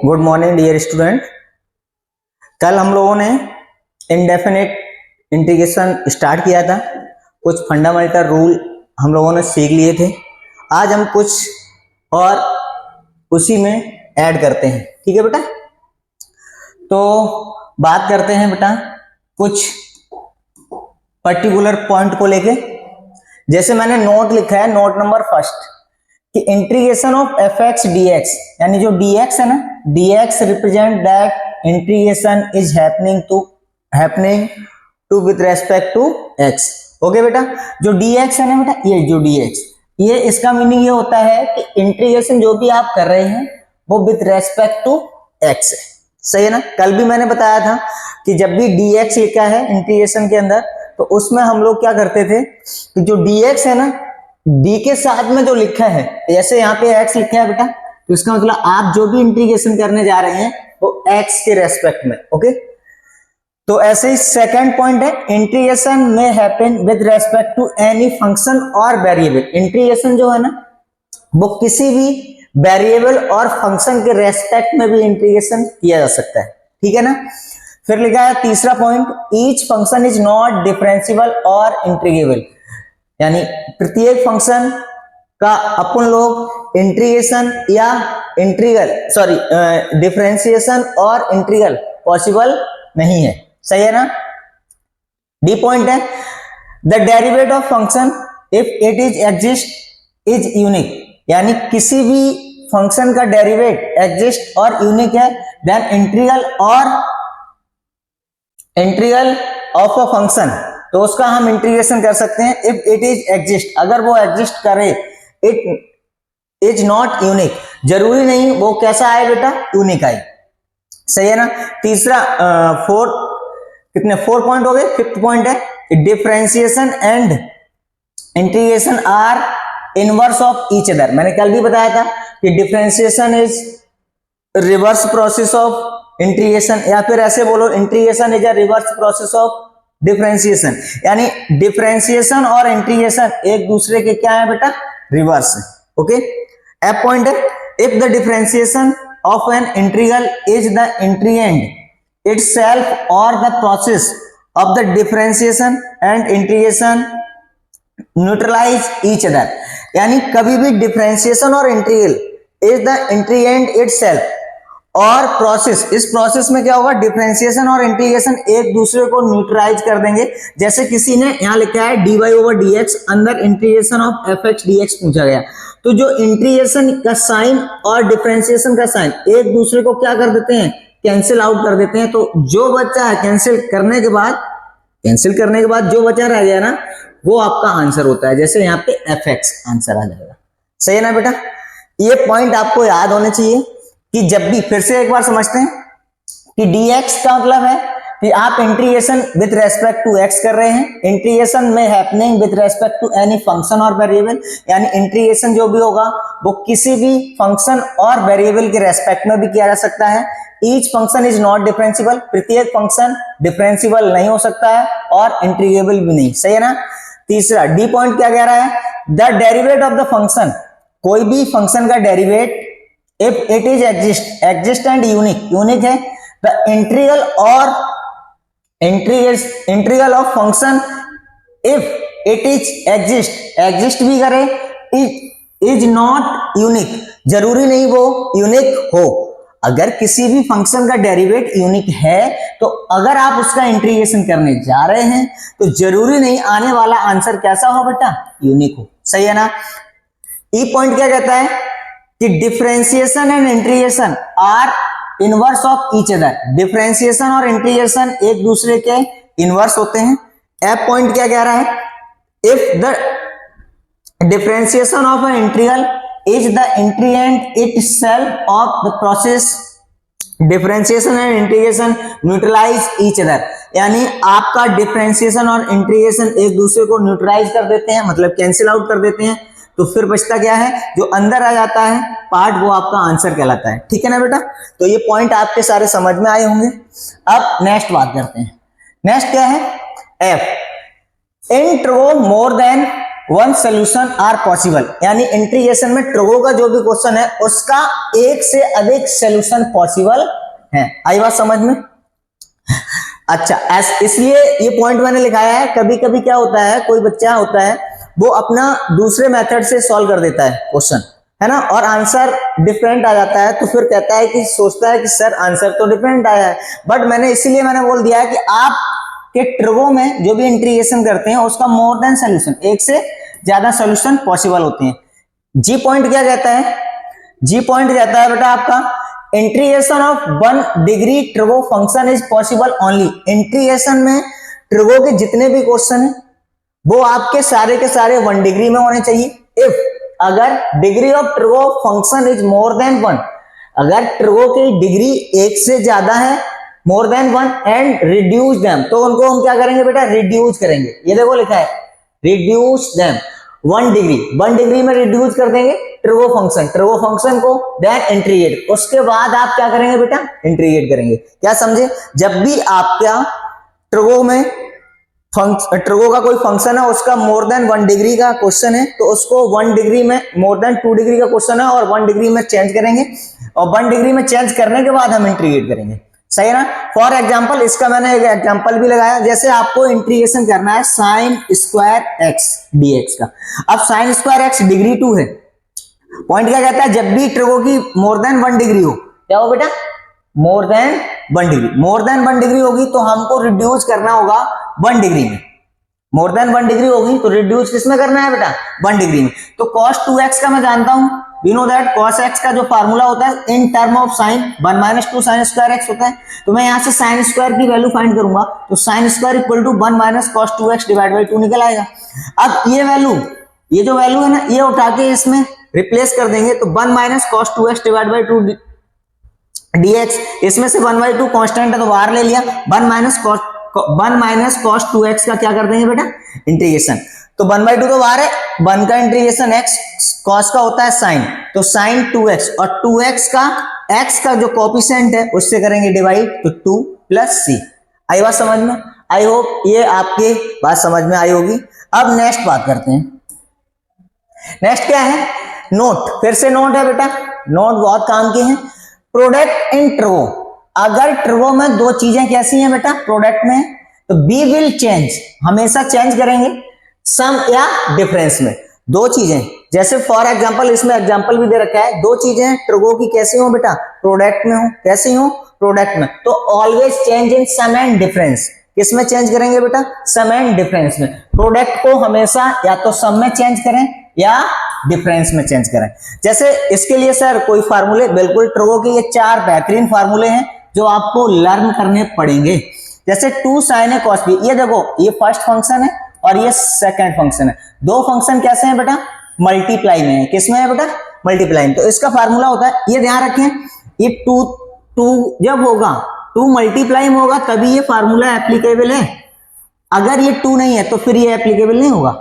Good morning dear student. कल हम लोगों ने इनडेफिनेट इंटीग्रेशन स्टार्ट किया था। कुछ फंडामेंटल रूल हम लोगों ने सीख लिए थे। आज हम कुछ और उसी में ऐड करते हैं। ठीक है बेटा, तो बात करते हैं बेटा कुछ पर्टिकुलर पॉइंट को लेके। जैसे मैंने नोट लिखा है, नोट नंबर फर्स्ट, कि integration of F X D X, यानी जो डी एक्स है ना, D X represent that integration is happening to with respect to X. Okay बेटा, जो डी एक्स है ना बेटा, ये जो डी एक्स, ये इसका मीनिंग ये होता है कि इंटीग्रेशन जो भी आप कर रहे हैं वो विद रेस्पेक्ट टू एक्स है। सही है ना। कल भी मैंने बताया था कि जब भी डी एक्स लिखा है इंटीग्रेशन के अंदर, तो उसमें हम लोग क्या करते थे कि जो डी एक्स है ना, डी के साथ में जो लिखा है, जैसे यहाँ पे एक्स लिखा है बेटा, तो इसका मतलब आप जो भी इंटीग्रेशन करने जा रहे हैं वो एक्स के रेस्पेक्ट में। ओके, तो ऐसे ही सेकंड पॉइंट है, इंटीग्रेशन में happen with respect to any function और वेरिएबल। इंटीग्रेशन जो है ना, वो किसी भी वेरिएबल और फंक्शन के रेस्पेक्ट में भी इंटीग्रेशन किया जा सकता है। ठीक है ना। फिर लिखा है तीसरा point, each function is not differentiable और इंटीग्रेबल, यानी प्रत्येक फंक्शन का अपन लोग इंटीग्रेशन या डिफरेंशिएशन और इंटीग्रल पॉसिबल नहीं है। सही है ना। डी पॉइंट है, the derivative of function if it is exist is unique, यानी किसी भी फंक्शन का डेरिवेट एग्जिस्ट और यूनिक है, then integral of a function, तो उसका हम इंटीग्रेशन कर सकते हैं इफ इट इज एग्जिस्ट, अगर वो एग्जिस्ट करे। इट इज नॉट यूनिक, जरूरी नहीं वो कैसा आए बेटा, यूनिक आए। सही है ना। तीसरा फोर पॉइंट हो गए। फिफ्थ पॉइंट है, differentiation and integration are inverse of each other. मैंने कल भी बताया था कि differentiation is reverse process of integration, या फिर ऐसे बोलो, integration is a reverse process of differentiation, यानी डिफरेंशिएशन और इंटीग्रेशन एक दूसरे के क्या है बेटा, रिवर्स है। ओके। एफ पॉइंट है, if the differentiation of an integral is the integrand itself और the process of the differentiation and integration neutralize each other, यानी कभी भी डिफरेंशिएशन और integral is the integrand itself और प्रोसेस, इस process में क्या होगा, डिफरेंशिएशन और इंटीग्रेशन एक दूसरे को न्यूट्रलाइज कर देंगे। जैसे किसी ने यहाँ लिखा है dy ओवर dx, अंदर integration of F X D x पूछा गया, तो जो इंटीग्रेशन का साइन और डिफरेंशिएशन का साइन एक दूसरे को क्या कर देते हैं, कैंसिल आउट कर देते हैं। तो जो बच्चा है कैंसिल करने के बाद जो बचा रह गया ना, वो आपका आंसर होता है। जैसे यहाँ पे एफ एक्स आंसर आ जाएगा। सही है ना बेटा। ये पॉइंट आपको याद होने चाहिए कि जब भी, फिर से एक बार समझते हैं कि dx का मतलब है कि आप integration with respect to x कर रहे हैं, इंटीग्रेशन में happening with respect to any function और वेरिएबल, यानी इंटीग्रेशन जो भी होगा वो किसी भी फंक्शन और वेरिएबल के रेस्पेक्ट में भी किया जा सकता है। Each function is not differentiable, प्रत्येक फंक्शन डिफरेंशिएबल नहीं हो सकता है और इंटीग्रेबल भी नहीं। सही है ना। तीसरा डी पॉइंट क्या कह रहा है, the derivative of the function, कोई भी फंक्शन का derivative if it is exist and unique है, the integral of function if it is exist भी करे, इज नॉट यूनिक, जरूरी नहीं वो यूनिक हो। अगर किसी भी फंक्शन का डेरिवेट यूनिक है, तो अगर आप उसका इंटीग्रेशन करने जा रहे हैं तो जरूरी नहीं आने वाला आंसर कैसा हो बेटा, यूनिक हो। सही है ना। ई पॉइंट क्या कहता है कि differentiation and integration are inverse of each other, differentiation और इंटीग्रेशन एक दूसरे के इनवर्स होते हैं। एफ पॉइंट क्या कह रहा है, if the differentiation of an integral is the integrand itself of the process, differentiation and integration neutralize each other, यानी आपका डिफरेंशिएशन और इंटीग्रेशन एक दूसरे को न्यूट्रलाइज कर देते हैं, मतलब कैंसिल आउट कर देते हैं। तो फिर बचता क्या है, जो अंदर आ जाता है पार्ट, वो आपका आंसर कहलाता है। ठीक है ना बेटा। तो ये पॉइंट आपके सारे समझ में आए होंगे। अब नेक्स्ट बात करते हैं। नेक्स्ट क्या है, if, intro more than one solution are possible, यानी इंटीग्रेशन में ट्रगो का जो भी क्वेश्चन है उसका एक से अधिक सोल्यूशन पॉसिबल है। आई बात समझ में? अच्छा, इसलिए ये पॉइंट मैंने लिखाया है। कभी कभी क्या होता है, कोई बच्चा होता है वो अपना दूसरे मेथड से सॉल्व कर देता है क्वेश्चन, है ना, और आंसर डिफरेंट आ जाता है, तो फिर कहता है कि सोचता है कि सर आंसर तो डिफरेंट आया है। बट मैंने बोल दिया है कि आप के ट्रगो में जो भी इंटीग्रेशन करते हैं उसका मोर देन सोल्यूशन, एक से ज्यादा सोल्यूशन पॉसिबल होते हैं। जी पॉइंट क्या कहता है? जी पॉइंट कहता है बेटा आपका integration of 1 degree trigo function is possible only. Integration में ट्रगो के जितने भी क्वेश्चन है वो आपके सारे के सारे 1 डिग्री में होने चाहिए। इफ अगर degree of trigo function is more than 1, अगर ट्रगो की डिग्री एक से ज्यादा है, more than 1, and reduce them, तो उनको हम क्या करेंगे बेटा? रिड्यूस करेंगे। ये देखो लिखा है रिड्यूस देम 1 डिग्री में रिड्यूस कर देंगे ट्रगो फंक्शन को, देन इंटीग्रेट। उसके बाद आप क्या करेंगे बेटा? इंटीग्रेट करेंगे। क्या समझे? जब भी आपका ट्रगो का कोई फंक्शन है उसका मोर देन 1 डिग्री का क्वेश्चन है तो उसको 1 डिग्री में, मोर देन 2 डिग्री का क्वेश्चन है और 1 डिग्री में चेंज करेंगे, और 1 डिग्री में चेंज करने के बाद हम इंटीग्रेट करेंगे। सही है ना? फॉर एग्जाम्पल इसका मैंने एक एग्जाम्पल भी लगाया, जैसे आपको इंटीग्रेशन करना है साइन स्क्वायर एक्स डीएक्स का। अब साइन स्क्वायर एक्स डिग्री 2 है। पॉइंट क्या कहता है? जब भी ट्रगो की मोर देन 1 डिग्री हो, क्या हो बेटा? मोर देन 1 डिग्री। मोर देन 1 डिग्री होगी तो हमको रिड्यूस करना होगा 1 डिग्री में। मोर देन 1 डिग्री होगी तो रिड्यूस किसमें करना है बेटा? 1 डिग्री में। तो cos 2x का मैं जानता हूं, we know that cos x का जो फार्मूला होता है in term of sine 1 minus 2 sine square x होता है। तो मैं यहां से साइन स्क्वायर की वैल्यू फाइंड करूंगा तो sine square equal to 1 minus cos 2x divide by 2 निकल आएगा। अब ये वैल्यू, ये जो वैल्यू है ना, ये उठा के इसमें रिप्लेस कर देंगे तो 1 minus cos 2x divide by 2 dx, इसमें से 1/2 कांस्टेंट है तो बाहर ले लिया। 1 माइनस cos 2x का क्या कर देंगे बेटा? इंटीग्रेशन। तो 1/2 तो बाहर है, 1 का इंटीग्रेशन x, cos का होता है साइन, तो साइन 2x, और 2x का x का जो कोफिशिएंट है उससे करेंगे डिवाइड, तो 2 प्लस c। आई बात समझ में? आई होप ये आपके बात समझ में आई होगी। अब नेक्स्ट बात करते हैं। नेक्स्ट क्या है? नोट। फिर से नोट है बेटा, नोट बहुत काम के हैं। प्रोडक्ट इन ट्रगो, अगर ट्रगो में दो चीजें कैसी हैं बेटा प्रोडक्ट में, तो बी विल चेंज, हमेशा चेंज करेंगे सम या डिफरेंस में। दो चीजें, जैसे फॉर एग्जांपल इसमें एग्जांपल भी दे रखा है, दो चीजें ट्रगो की कैसी हो बेटा? प्रोडक्ट में हो। कैसी हो? प्रोडक्ट में। तो always change in sum and difference. किसमें चेंज करेंगे बेटा? सम एंड डिफरेंस में। प्रोडक्ट को हमेशा या तो सम में चेंज करें या डिफरेंस में चेंज करें। जैसे इसके लिए सर कोई फार्मूले, बिल्कुल ट्रगो के ये 4 बेहतरीन फार्मूले हैं जो आपको लर्न करने पड़ेंगे। जैसे 2 sin a cos b, ये देखो ये फर्स्ट फंक्शन है और ये सेकंड फंक्शन है। दो फंक्शन कैसे हैं बेटा? मल्टीप्लाई में है। किसमें है बेटा? मल्टीप्लाई में। तो इसका फार्मूला होता है, ये ध्यान रखें, ये 2 जब होगा, 2 मल्टीप्लाई में होगा तभी ये फार्मूला एप्लीकेबल है। अगर ये 2 नहीं है तो फिर ये एप्लीकेबल नहीं होगा।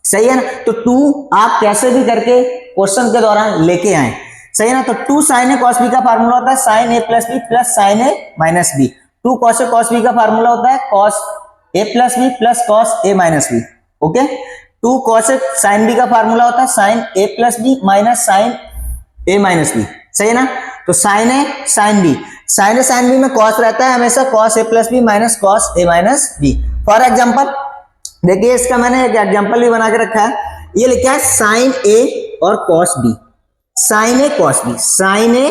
सही है ना? तो 2 आप कैसे भी करके क्वेश्चन के दौरान लेके आए। सही है ना? तो 2 sin a cos b का फार्मूला होता है sin a plus b plus sin a minus b। 2 cos a cos b का फार्मूला होता है cos a plus b plus cos a minus b। Okay. 2 cos a sin b का formula होता है sin a plus b minus sin a minus b। सही है ना? तो sin a sin b, sin a sin b में cos रहता है हमेशा, cos a plus b minus cos a minus b। For example देखिए, इसका मैंने एक एग्जांपल भी बना के रखा है। ये लिखा है sin a और cos b, sin a cos b, sin a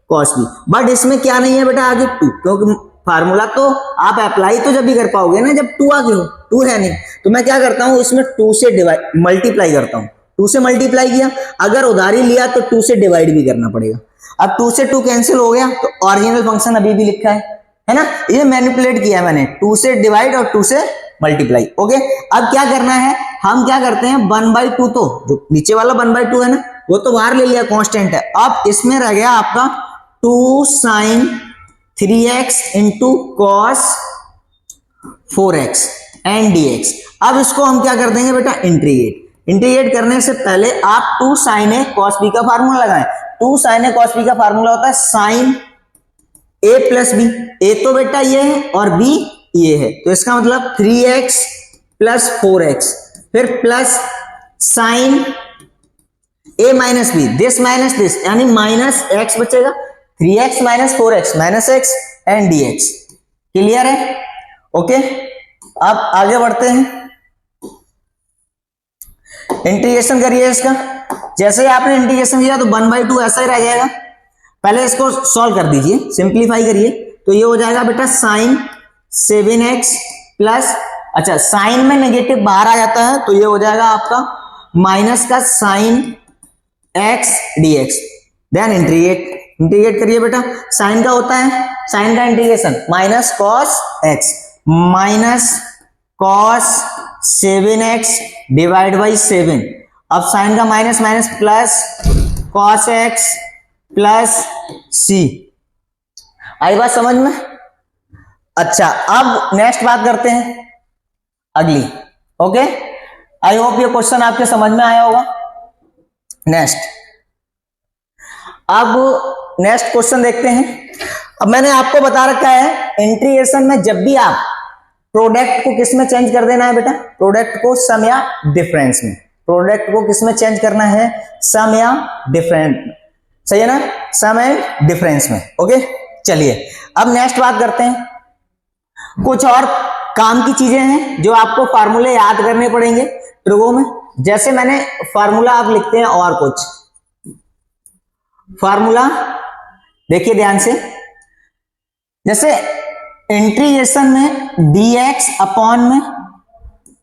cos b। But इसमें क्या नहीं है बेटा आगे 2, क्योंकि फार्मूला तो आप अप्लाई तो जब भी कर पाओगे ना जब 2 आगे हो। 2 है नहीं तो मैं क्या करता हूं, इसमें 2 से डिवाइड मल्टीप्लाई करता हूं। 2 से मल्टीप्लाई किया, अगर उधारी लिया तो 2 से डिवाइड भी करना पड़ेगा। अब 2 से 2 कैंसिल हो गया तो ओरिजिनल फंक्शन अभी भी लिखा है ना? ये मैनिपुलेट किया मैंने, 2 से डिवाइड और 2 से मल्टीप्लाई। ओके। अब क्या करना है, हम क्या करते हैं 1/2, तो जो नीचे वाला 1/2 है ना वो तो बाहर ले लिया, कांस्टेंट है। अब इसमें रह गया आपका 2 sin 3x into cos 4x and dx। अब इसको हम क्या कर देंगे बेटा? इंटीग्रेट। इंटीग्रेट करने से पहले आप 2 sin a cos b का फार्मूला लगाएं। 2 sin a cos b का फार्मूला होता है sin a plus b। a तो बेटा ये है और b ये है, तो इसका मतलब 3x प्लस 4x, फिर plus sine a minus B, this minus this, यानी माइनस एक्स बचेगा, 3x minus 4x minus x and dx। Clear है? ओके, अब आगे बढ़ते हैं, इंटीग्रेशन करिए इसका। जैसे ही आपने इंटीग्रेशन किया तो 1/2 ऐसा ही रह जाएगा। पहले इसको सॉल्व कर दीजिए, सिंप्लीफाई करिए, तो ये हो जाएगा बेटा साइन 7x प्लस, अच्छा साइन में नेगेटिव बाहर आ जाता है तो ये हो जाएगा आपका माइनस का sine x dx। Then integrate करिए बेटा, साइन का होता है, साइन का integration minus cos x minus cos 7x divide by 7। अब साइन का minus minus plus cos x plus c। आई बात समझ में? अच्छा, अब नेक्स्ट बात करते हैं अगली। ओके, आई होप ये क्वेश्चन आपके समझ में आया होगा। नेक्स्ट, अब नेक्स्ट क्वेश्चन देखते हैं। अब मैंने आपको बता रखा है इंटीग्रेशन में जब भी आप प्रोडक्ट को किस में चेंज कर देना है बेटा, प्रोडक्ट को सम या डिफरेंस में, प्रोडक्ट को किस में चेंज करना है, सम या डिफरेंस, सही है ना, सम एंड डिफरेंस में। ओके, चलिए अब नेक्स्ट बात करते हैं, कुछ और काम की चीजें हैं जो आपको फार्मूले याद करने पड़ेंगे ट्रिगो में। जैसे मैंने फार्मूला आप लिखते हैं, और कुछ फार्मूला देखिए ध्यान से, जैसे इंटीग्रेशन में dx अपॉन में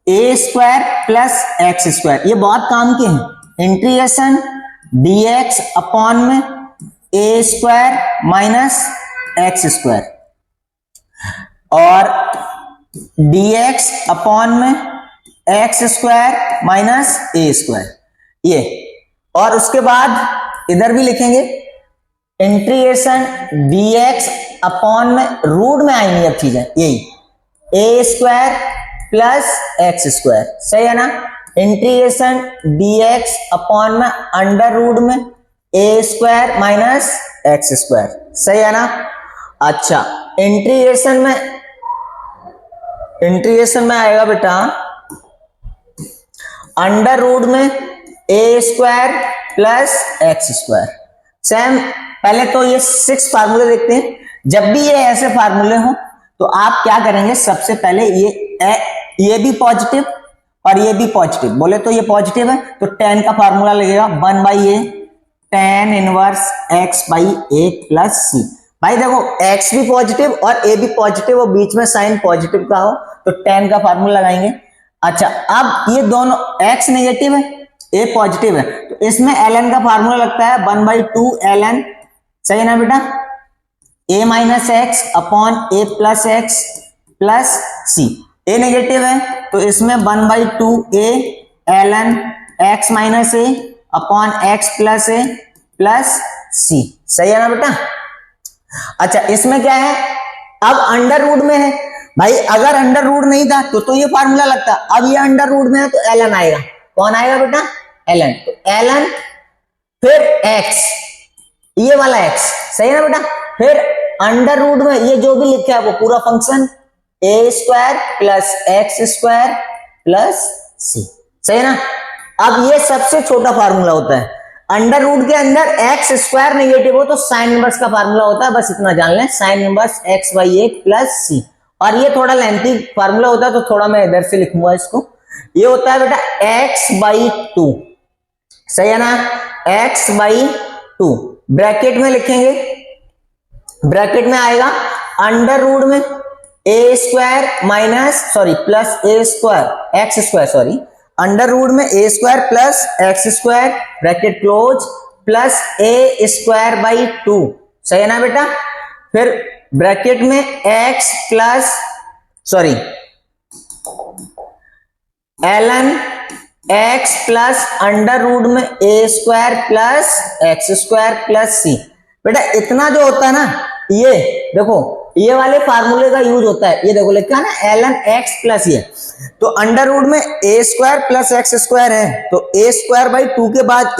a square plus X square, ये बहुत काम के हैं। इंटीग्रेशन dx अपॉन में a square minus X square और dx अपॉन में एक्स स्क्वायर माइनस ए स्क्वायर, ये। और उसके बाद इधर भी लिखेंगे इंटीग्रेशन dx अपॉन में, रूट में आएंगी अब चीजें यही, ए स्क्वायर प्लस एक्स स्क्वायर, सही है ना। इंटीग्रेशन dx अपॉन में अंडर रूट में A square minus X square, सही है ना। अच्छा, इंटीग्रेशन में आएगा बेटा अंडर रूट में A square plus X square. Same, पहले तो ये 6 फार्मूले देखते हैं। जब भी ये ऐसे फार्मूले हो तो आप क्या करेंगे, सबसे पहले ये भी पॉजिटिव और ये भी पॉजिटिव, बोले तो ये पॉजिटिव है तो tan का फार्मूला लगेगा 1/a tan inverse x by a plus c। भाई देखो x भी पॉजिटिव और a भी पॉजिटिव और बीच में साइन पॉजिटिव का हो तो tan का फार्मूला लगाएंगे। अच्छा, अब ये दोनों x नेगेटिव है, a पॉजिटिव है, तो इसमें ln का फार्मूला लगता है 1/2 ln, सही है ना बेटा, a minus x upon a plus x plus c। a negative है तो इसमें 1/2 a ln x minus a upon x plus a plus c, सही है ना बेटा। अच्छा, इसमें क्या है, अब अंडर रूट में है भाई, अगर अंडर रूट नहीं था तो ये फार्मूला लगता, अब ये अंडर रूट में है तो ln आएगा। कौन आएगा बेटा, ln, तो ln फिर x, ये वाला x, सही है ना बेटा, फिर अंडर रूट में ये जो भी लिखा है वो पूरा function A square plus X square plus C, सही है ना। अब ये सबसे छोटा फार्मूला होता है, अंडर रूट के अंदर एक्स स्क्वायर नेगेटिव हो तो साइन इनवर्स का फार्मूला होता है, बस इतना जान लें, sine inverse X by A plus C. और ये थोड़ा लेंथी फार्मूला होता है तो थोड़ा मैं इधर से लिखूंगा इसको, ये होता है बेटा एक्स बाई 2, सही है ना, एक्स बाई 2। ब्रैकेट में लिखेंगे, ब्रैकेट में आएगा अंडर रूट में A square minus plus A square X square, under root में A square plus X square bracket close plus A square by 2, सही है ना बेटा। फिर ब्रैकेट में X plus ln X plus under root में A square plus X square plus C. बेटा इतना जो होता है ना, ये देखो ये वाले फार्मूले का यूज होता है, ये देखो लिखा है ना ln x प्लस ये, तो अंडर रूट में A square plus X square है तो ए स्क्वायर बाई 2 के बाद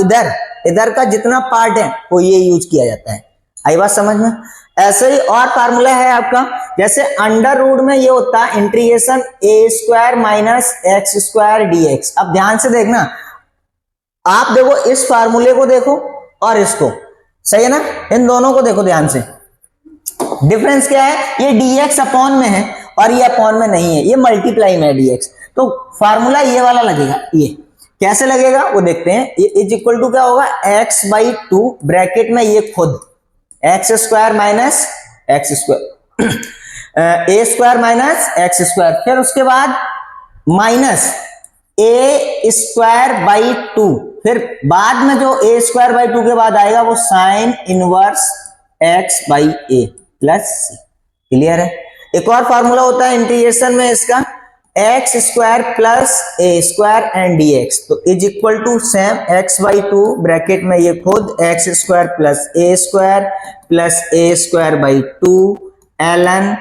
इधर का जितना पार्ट है वो ये यूज किया जाता है। आई बात समझ में। ऐसे ही और फार्मूला है आपका, जैसे अंडर रूट में ये होता है integration A square minus X square dx। अब ध्यान से देखना, आप देखो इस फार्मूले को देखो और इसको, सही है ना, इन दोनों को देखो ध्यान से, डिफरेंस क्या है, ये dx अपॉन में है और ये अपॉन में नहीं है, ये मल्टीप्लाई में है dx, तो फार्मूला ये वाला लगेगा। ये कैसे लगेगा वो देखते हैं। ये इज इक्वल टू क्या होगा, x/2 ब्रैकेट में ये खुद X square minus X square A square minus X square, फिर उसके बाद माइनस ए स्क्वायर बाई 2, फिर बाद में जो ए स्क्वायर बाई 2 के बाद आएगा वो sine inverse X by A plus C. Clear है। एक और फार्मूला होता है इंटीग्रेशन में इसका, X square plus A square and D X, तो is equal to same x/2 bracket में ये खुद X square plus A square by 2 ln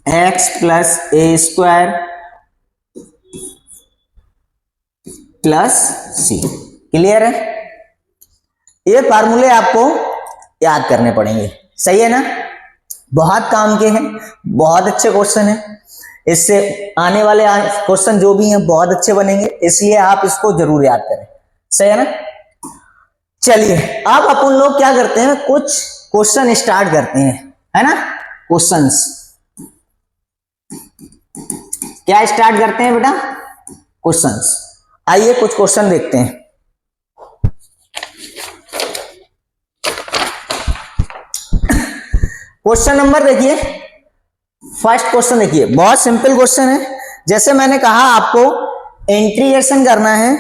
x plus A square plus C. Clear है। ये फार्मूले आपको याद करने पड़ेंगे, सही है ना, बहुत काम के हैं, बहुत अच्छे क्वेश्चन हैं, इससे आने वाले क्वेश्चन जो भी हैं बहुत अच्छे बनेंगे, इसलिए आप इसको जरूर याद करें, सही है ना। चलिए अब अपन लोग क्या करते हैं, कुछ क्वेश्चन स्टार्ट करते हैं, है ना। क्वेश्चंस क्या स्टार्ट करते हैं बेटा, क्वेश्चंस। आइए कुछ क्वेश्चन देखते हैं। क्वेश्चन नंबर देखिए, फर्स्ट क्वेश्चन देखिए, बहुत सिंपल क्वेश्चन है। जैसे मैंने कहा आपको इंटीग्रेशन करना है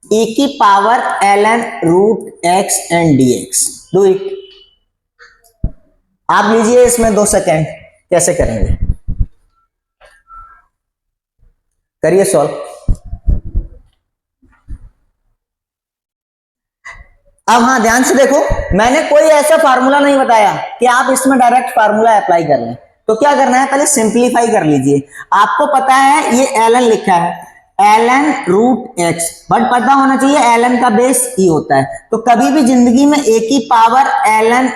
e की power ln root x and dx, do it. आप लीजिए इसमें 2 सेकेंड, कैसे करेंगे करिए सॉल्व। अब हाँ ध्यान से देखो, मैंने कोई ऐसा फार्मूला नहीं बताया कि आप इसमें डायरेक्ट फार्मूला अप्लाई कर लें, तो क्या करना है, पहले सिंप्लीफाई कर लीजिए। आपको पता है ये ln लिखा है, ln रूट x, बट पता होना चाहिए ln का बेस e होता है, तो कभी भी जिंदगी में a की पावर ln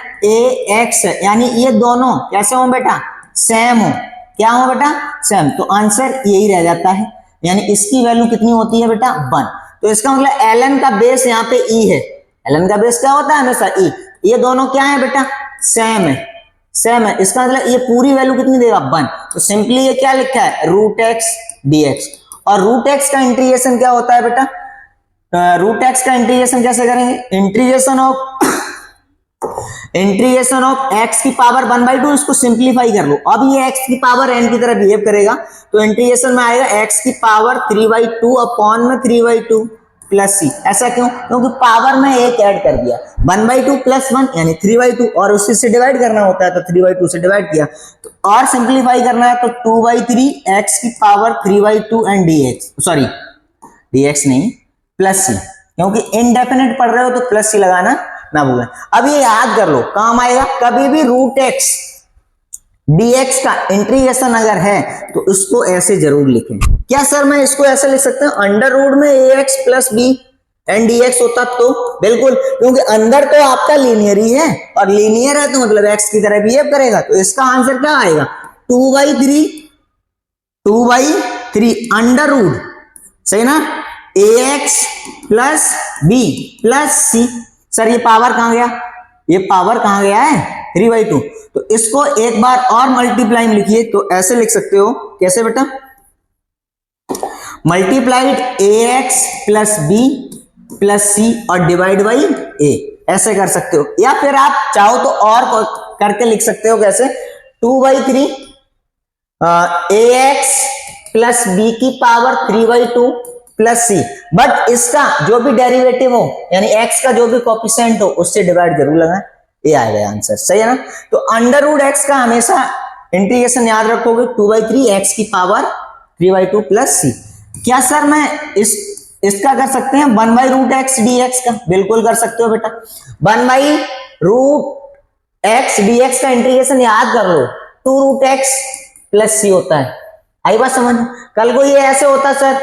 ax, यानी ये दोनों कैसे हो बेटा, सेम हो। क्या हो बेटा, सेम, तो आंसर यही रह जाता है, यानी इसकी वैल्यू कितनी होती है बेटा 1। तो इसका मतलब ln का बेस यहाँ पे e है, ln का बेस क्या होता है हमेशा e, ये दोनों क्या है बेटा, सेम है, सेम है, इसका मतलब ये पूरी वैल्यू कितनी देगा 1। तो सिंपली ये क्या लिखा है, रूट एक्स dx, और रूट एक्स का इंटीग्रेशन क्या होता है बेटा, रूट एक्स का इंटीग्रेशन कैसे करेंगे, इंटीग्रेशन ऑफ x की पावर 1/2, इसको सिंप्लीफाई कर लो। अब ये x की पावर n की तरह बिहेव करेगा, तो इंटीग्रेशन में आएगा x की पावर 3/2 अपॉन में 3/2 प्लस सी। ऐसा क्यों, क्योंकि पावर में एक ऐड कर दिया, 1/2 प्लस 1 यानी 3/2, और उसी से डिवाइड करना होता है तो 3/2 से डिवाइड किया, तो और सिंप्लीफाई करना है तो 2/3 x की power 3/2 and dx, sorry dx नहीं प्लस सी, क्योंकि इनडेफिनेट पढ़ रहे हो तो प्लस सी लगाना ना भूलें। अब ये याद कर लो, काम आएगा। कभी भी रूट एक्स dx का इंटीग्रेशन अगर है तो उसको ऐसे जरूर लिखें। क्या सर मैं इसको ऐसे लिख सकता हूं, अंडर रूट में ax plus b and dx होता, तो बिल्कुल, क्योंकि अंदर तो आपका लीनियर ही है, और लीनियर है तो मतलब x की तरह बिहेव करेगा, तो इसका आंसर क्या आएगा 2/3 अंडर रूट, सही ना, ax plus b plus c। Sir ये पावर कहां गया, ये पावर कहां गया है 3/2, तो इसको एक बार और मल्टीप्लाई में लिखिए, तो ऐसे लिख सकते हो, कैसे बेटा, multiplied ax plus b plus c और डिवाइड बाई a, ऐसे कर सकते हो। या फिर आप चाहो तो और करके लिख सकते हो, कैसे 2/3 ax प्लस b की पावर 3/2 प्लस सी, बट इसका जो भी डेरिवेटिव हो, यानी x का जो भी कोफिशिएंट हो उससे डिवाइड जरूर लगाएं, ये आएगा आंसर, सही है ना। तो अंडर रूट x का हमेशा इंटीग्रेशन याद रखोगे, 2/3 x की पावर 3/2 प्लस सी। क्या सर मैं इसका कर सकते हैं 1/√x dx का, बिल्कुल कर सकते हो बेटा, 1/√x dx का इंटीग्रेशन याद कर लो, 2√x प्लस सी होता है। आई बात समझ, कल को ये ऐसे होता सर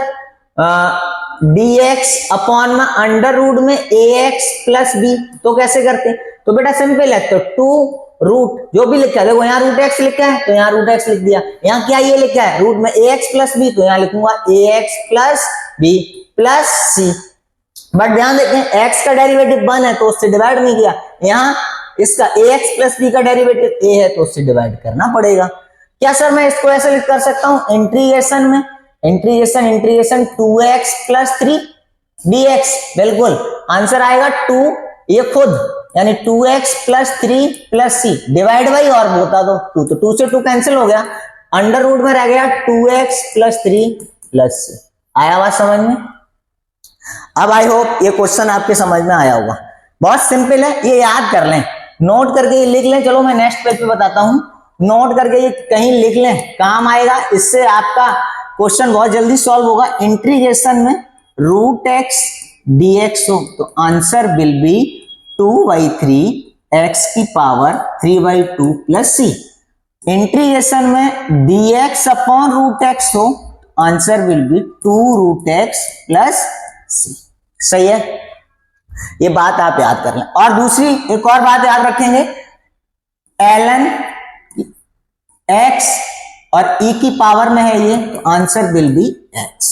dx अपॉन में अंडर रूट में ax प्लस b, तो कैसे करते, तो बेटा सिंपल है, तो 2 रूट जो भी लिखा है, देखो यहाँ रूट एक्स लिखा है तो यहाँ रूट एक्स लिख दिया, यहाँ क्या ये लिखा है रूट में ax प्लस b, तो यहाँ लिखूंगा ax plus b plus c। But ध्यान देखें x का डेरिवेटिव 1 है तो उससे डिवाइड नहीं किया, यहाँ इसका ax प्लस b का डेरिवेटिव a है तो उससे डिवाइड करना पड़ेगा। क्या सर मैं इसको ऐसे लिख कर सकता हूं इंटीग्रेशन में, इंटीग्रेशन 2x प्लस 3 dx, बिल्कुल आंसर आएगा 2, ये खुद यानी 2x plus 3 plus c divide by और होता तो 2, तो 2 से 2 कैंसिल हो गया, अंडर रूट में रह गया 2x प्लस 3 प्लस c। आया बात समझ में? अब आई होप ये क्वेश्चन आपके समझ में आया होगा, बहुत सिंपल है, ये याद कर लें, नोट करके ये लिख लें। चलो मैं नेक्स्ट पेज पे बताता हूं, नोट करके ये कहीं लिख लें, काम आएगा, इससे आपका क्वेश्चन बहुत जल्दी सॉल्व होगा। इंटीग्रेशन में रूट एक्स dx हो तो आंसर विल बी 2/3 x की पावर 3/2 प्लस c। इंटीग्रेशन में dx अपॉन रूट एक्स हो तो answer will be 2 root x plus c। सही है, ये बात आप याद कर लें। और दूसरी एक और बात याद रखेंगे, ln x और e की पावर में है ये तो आंसर विल बी x।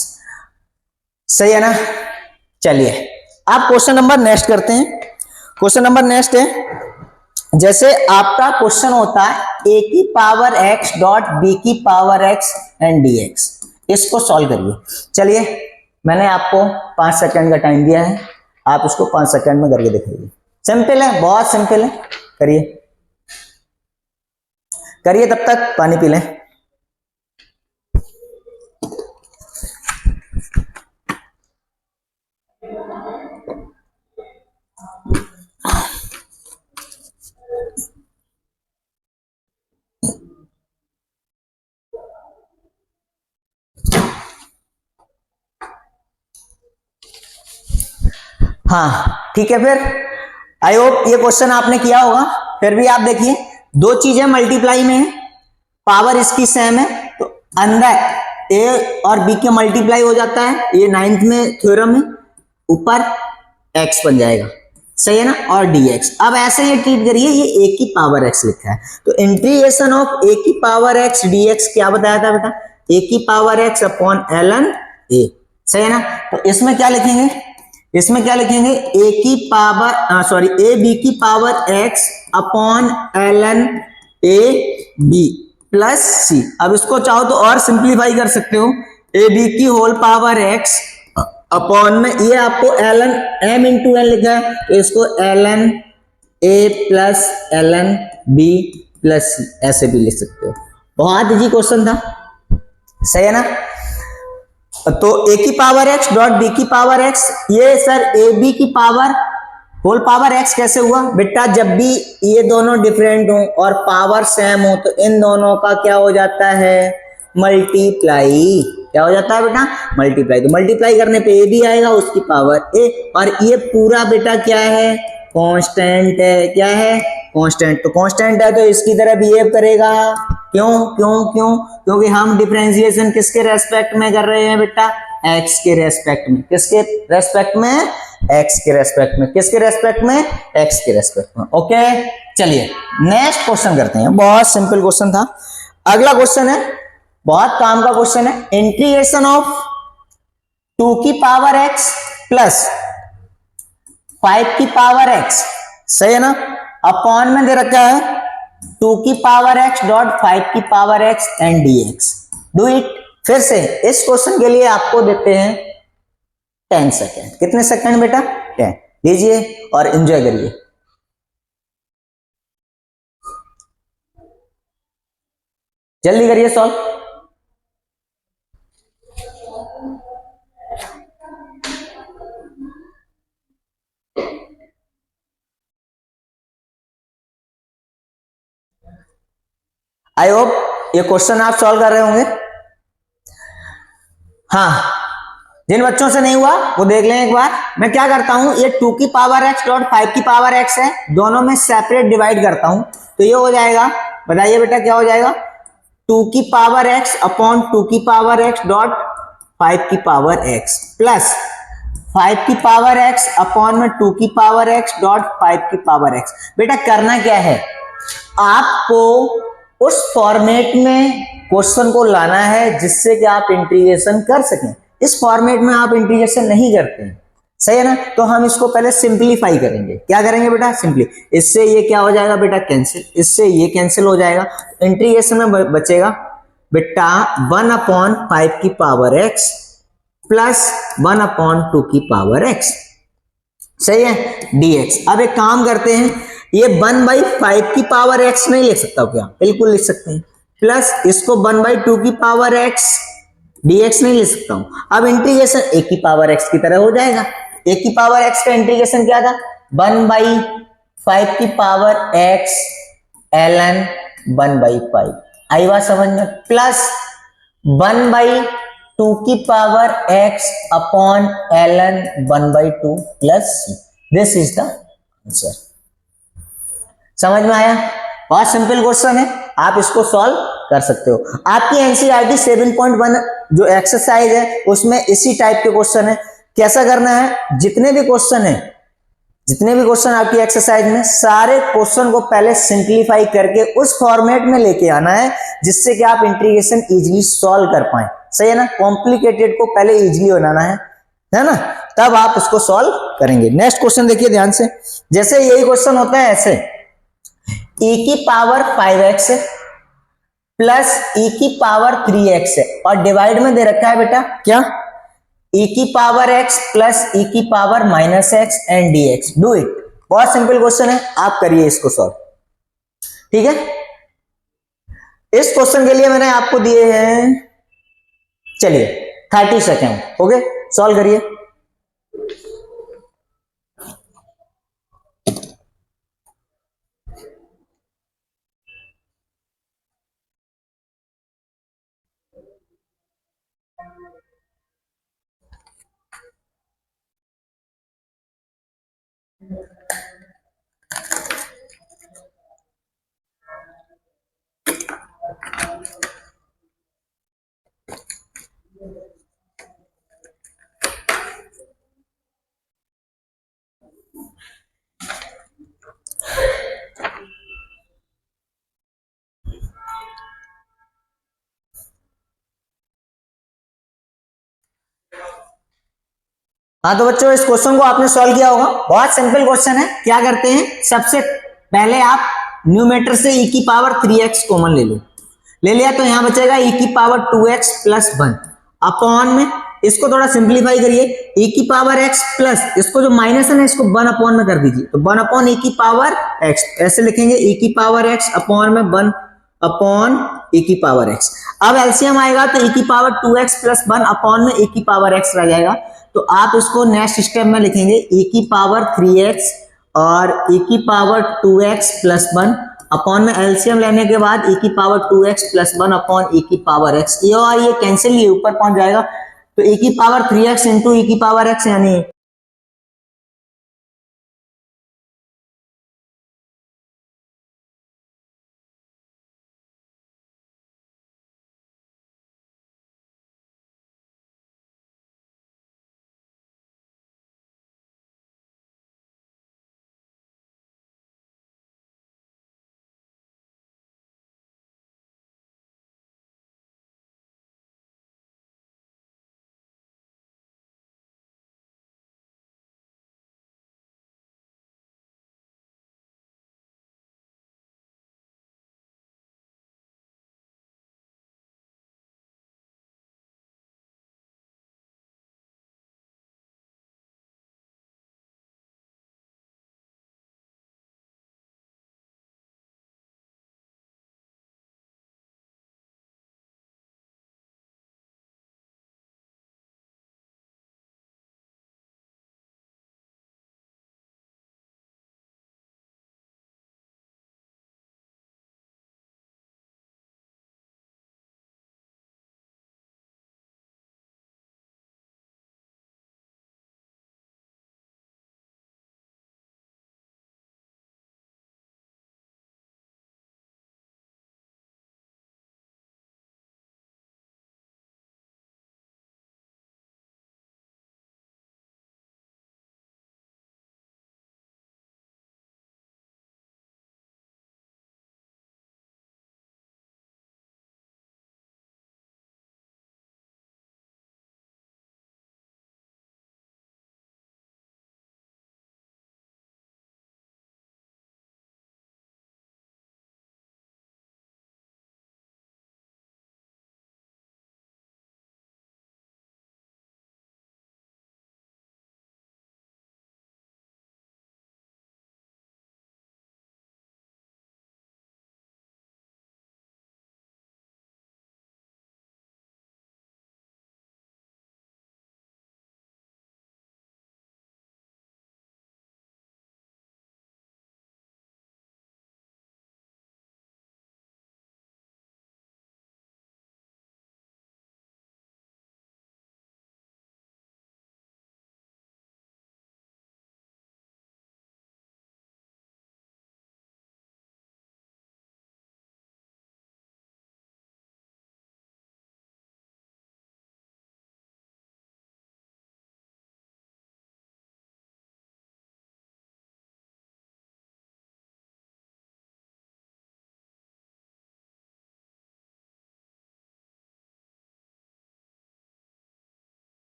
सही है ना? चलिए आप क्वेश्चन नंबर नेक्स्ट करते हैं। क्वेश्चन नंबर नेक्स्ट है, जैसे आपका क्वेश्चन होता है a की पावर x डॉट b की पावर x एंड dx, इसको सॉल्व करिए। चलिए मैंने आपको 5 सेकंड का टाइम दिया है, आप इसको 5 सेकंड में करके दिखाइए। सिंपल है, बहुत सिंपल है, करिए करिए, तब तक पानी पी लें। हाँ ठीक है, फिर आई होप ये क्वेश्चन आपने किया होगा। फिर भी आप देखिए, दो चीजें मल्टीप्लाई में है, पावर इसकी सेम है तो अंदर a और b के मल्टीप्लाई हो जाता है, ये 9th में थ्योरम है, ऊपर x बन जाएगा। सही है ना? और dx, अब ऐसे ये ट्रीट करिए, ये a की पावर x लिखा है तो इंटीग्रेशन ऑफ a की पावर x dx क्या बताया था बेटा? a की power x upon ln a। सही है ना? तो इसमें क्या लिखेंगे, इसमें क्या लिखेंगे, a की पावर सॉरी a b की power x upon ln a b plus c। अब इसको चाहो तो और सिंप्लीफाई कर सकते हो, a b की होल पावर x अपॉन में ये आपको ln m इंटू n लिखा है तो इसको ln a plus ln b plus c ऐसे भी लिख सकते हो। बहुत इजी क्वेश्चन था, सही है ना? तो a की पावर x डॉट b की पावर x, ये सर a b की पावर होल पावर x कैसे हुआ बेटा? जब भी ये दोनों डिफरेंट हो और पावर सेम हो तो इन दोनों का क्या हो जाता है? मल्टीप्लाई। क्या हो जाता है बेटा? मल्टीप्लाई। तो मल्टीप्लाई करने पे a भी आएगा, उसकी पावर a, और ये पूरा बेटा क्या है? कांस्टेंट है। क्या है? कांस्टेंट। तो कांस्टेंट है तो इसकी तरह बिहेव करेगा। क्यों क्यों क्यों? क्योंकि हम डिफरेंशिएशन किसके रेस्पेक्ट में कर रहे हैं बेटा? x के रेस्पेक्ट में। किसके रेस्पेक्ट में? x के रेस्पेक्ट में। किसके रेस्पेक्ट में? x के रेस्पेक्ट में। ओके चलिए नेक्स्ट क्वेश्चन करते हैं, बहुत सिंपल क्वेश्चन था। अगला क्वेश्चन है, बहुत काम का क्वेश्चन है, इंटीग्रेशन ऑफ 2 की पावर x प्लस 5 की पावर x। सही है ना? अपॉन में दे रखा है 2 की पावर x डॉट 5 की power x and dx। Do it. फिर से इस क्वेश्चन के लिए आपको देते हैं 10 सेकेंड। कितने सेकेंड बेटा? 10। लीजिए और एंजॉय करिए। जल्दी करिए सॉल्व। आई होप ये क्वेश्चन आप सॉल्व कर रहे होंगे। हाँ, जिन बच्चों से नहीं हुआ वो देख लें एक बार। मैं क्या करता हूं, ये 2 की पावर x डॉट 5 की पावर x है, दोनों में सेपरेट डिवाइड करता हूं तो ये हो जाएगा, बताइए बेटा क्या हो जाएगा? 2 की पावर x अपॉन 2 की पावर x डॉट 5 की पावर x प्लस 5 की पावर x अपॉन में 2 की पावर x डॉट 5 की पावर x। बेटा करना क्या है, आपको उस फॉर्मेट में क्वेश्चन को लाना है जिससे कि आप इंटीग्रेशन कर सकें। इस फॉर्मेट में आप इंटीग्रेशन नहीं करते हैं। सही है ना। तो हम इसको पहले सिंप्लीफाई करेंगे। क्या करेंगे बेटा? सिंपली। इससे ये क्या हो जाएगा बेटा? कैंसिल। इससे ये कैंसिल हो जाएगा। इंटीग्रेशन में बचेगा बेटा 1/5 की पावर x प्लस 1/2 की पावर x, सही है, dx। अब एक काम करते हैं, ये 1/5 की पावर x नहीं लिख सकता क्या? बिल्कुल लिख सकते हैं। प्लस इसको 1/2 की पावर x dx नहीं लिख सकता हूं। अब इंटीग्रेशन a की पावर x की तरह हो जाएगा। a की पावर x का इंटीग्रेशन क्या था? 1/5 की पावर x ln 1/5, आई बात समझ में? प्लस 1/2 की power x upon ln 1/2 plus c। This is the answer. समझ में आया? बहुत सिंपल क्वेश्चन है, आप इसको सॉल्व कर सकते हो। आपकी एनसीईआरटी 7.1 जो एक्सरसाइज है उसमें इसी टाइप के क्वेश्चन है। कैसा करना है? जितने भी क्वेश्चन आपकी एक्सरसाइज में, सारे क्वेश्चन को पहले सिंप्लीफाई करके उस फॉर्मेट में लेके आना है जिससे कि आप इंटीग्रेशन इजीली सॉल्व कर पाए। सही है ना। कॉम्प्लिकेटेड को पहले इजीली बनाना है ना, तब आप उसको सॉल्व करेंगे। नेक्स्ट क्वेश्चन देखिए ध्यान से। जैसे यही क्वेश्चन होता है ऐसे, e की पावर 5x प्लस e की पावर 3x है और डिवाइड में दे रखा है बेटा क्या? e की पावर x प्लस e की power -x and dx। Do it. बहुत सिंपल क्वेश्चन है, आप करिए इसको सॉल्व। ठीक है। इस क्वेश्चन के लिए मैंने आपको दिए हैं, चलिए 30 सेकेंड। ओके, सॉल्व करिए। हाँ तो बच्चों, इस क्वेश्चन को आपने सॉल्व किया होगा। बहुत सिंपल क्वेश्चन है। क्या करते हैं, सबसे पहले आप न्यूमेटर से e की पावर 3x कॉमन ले लिया तो यहां बचेगा e की पावर 2x प्लस 1 अपॉन में, इसको थोड़ा सिंप्लीफाई करिए, e की पावर x प्लस इसको जो माइनस है ना इसको 1 अपॉन में कर दीजिए, तो 1 अपॉन e की पावर x, ऐसे लिखेंगे e की पावर x अपॉन में 1 अपॉन e की पावर x। अब एलसीएम आएगा तो e की पावर 2x प्लस 1 अपॉन में e की पावर x रह जाएगा। तो आप इसको नेक्स्ट स्टेप में लिखेंगे e की पावर 3x और e की पावर 2x प्लस 1 अपॉन में एलसीएम लेने के बाद e की power 2x plus 1 upon e की पावर x। ये और ये कैंसिल, ये ऊपर पहुंच जाएगा तो e की पावर 3x इंटू e की पावर x यानी